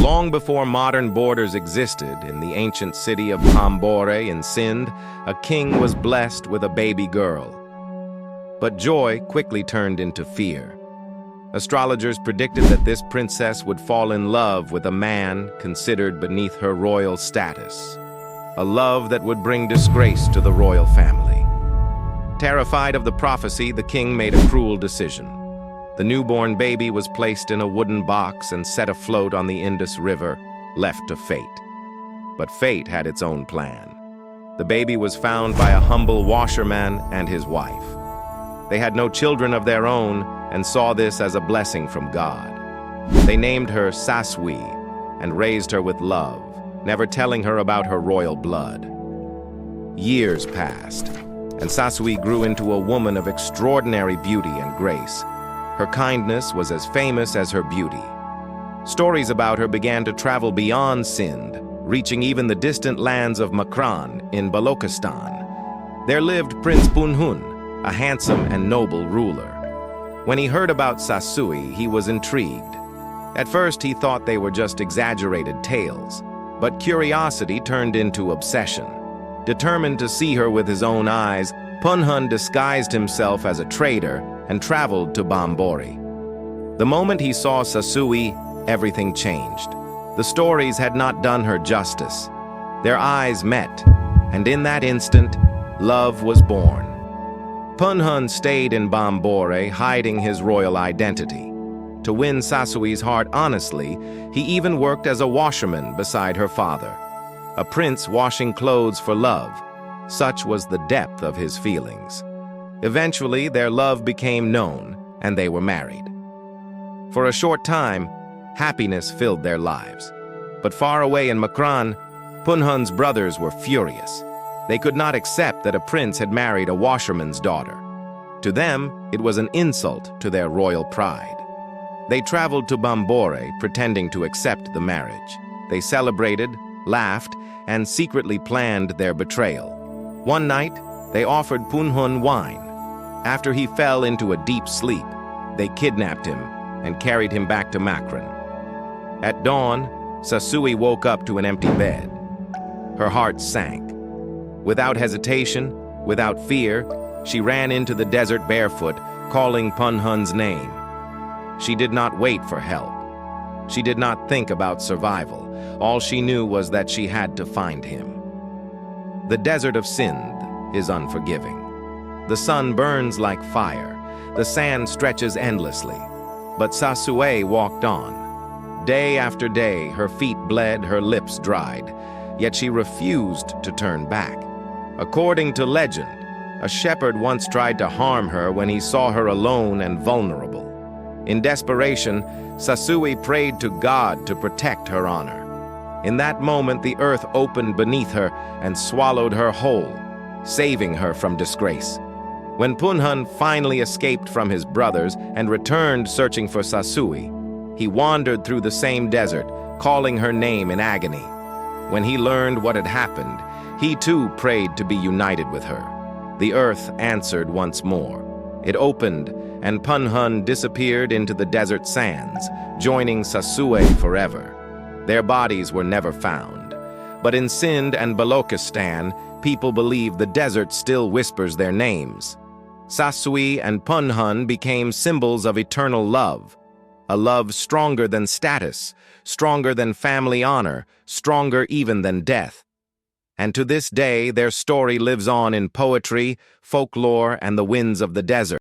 Long before modern borders existed, in the ancient city of Bhambore in Sindh, a king was blessed with a baby girl. But joy quickly turned into fear. Astrologers predicted that this princess would fall in love with a man considered beneath her royal status, a love that would bring disgrace to the royal family. Terrified of the prophecy, the king made a cruel decision. The newborn baby was placed in a wooden box and set afloat on the Indus River, left to fate. But fate had its own plan. The baby was found by a humble washerman and his wife. They had no children of their own and saw this as a blessing from God. They named her Sassui and raised her with love, never telling her about her royal blood. Years passed, and Sassui grew into a woman of extraordinary beauty and grace. Her kindness was as famous as her beauty. Stories about her began to travel beyond Sindh, reaching even the distant lands of Makran in Balochistan. There lived Prince Punhun, a handsome and noble ruler. When he heard about Sassui, he was intrigued. At first, he thought they were just exaggerated tales, but curiosity turned into obsession. Determined to see her with his own eyes, Punhun disguised himself as a trader and traveled to Bhambore. The moment he saw Sassui, everything changed. The stories had not done her justice. Their eyes met, and in that instant, love was born. Punhun stayed in Bhambore, hiding his royal identity. To win Sassui's heart honestly, he even worked as a washerman beside her father. A prince washing clothes for love. Such was the depth of his feelings. Eventually, their love became known, and they were married. For a short time, happiness filled their lives. But far away in Makran, Punhun's brothers were furious. They could not accept that a prince had married a washerman's daughter. To them, it was an insult to their royal pride. They traveled to Bhambore, pretending to accept the marriage. They celebrated, laughed, and secretly planned their betrayal. One night, they offered Punhun wine. After he fell into a deep sleep, they kidnapped him and carried him back to Makran. At dawn, Sassui woke up to an empty bed. Her heart sank. Without hesitation, without fear, she ran into the desert barefoot, calling Punhun's name. She did not wait for help. She did not think about survival. All she knew was that she had to find him. The desert of Sindh is unforgiving. The sun burns like fire. The sand stretches endlessly. But Sassui walked on. Day after day, her feet bled, her lips dried. Yet she refused to turn back. According to legend, a shepherd once tried to harm her when he saw her alone and vulnerable. In desperation, Sassui prayed to God to protect her honor. In that moment, the earth opened beneath her and swallowed her whole, saving her from disgrace. When Punhun finally escaped from his brothers and returned searching for Sassui, he wandered through the same desert, calling her name in agony. When he learned what had happened, he too prayed to be united with her. The earth answered once more. It opened, and Punhun disappeared into the desert sands, joining Sassui forever. Their bodies were never found. But in Sindh and Balochistan, people believe the desert still whispers their names. Sassui and Punhun became symbols of eternal love. A love stronger than status, stronger than family honor, stronger even than death. And to this day, their story lives on in poetry, folklore, and the winds of the desert.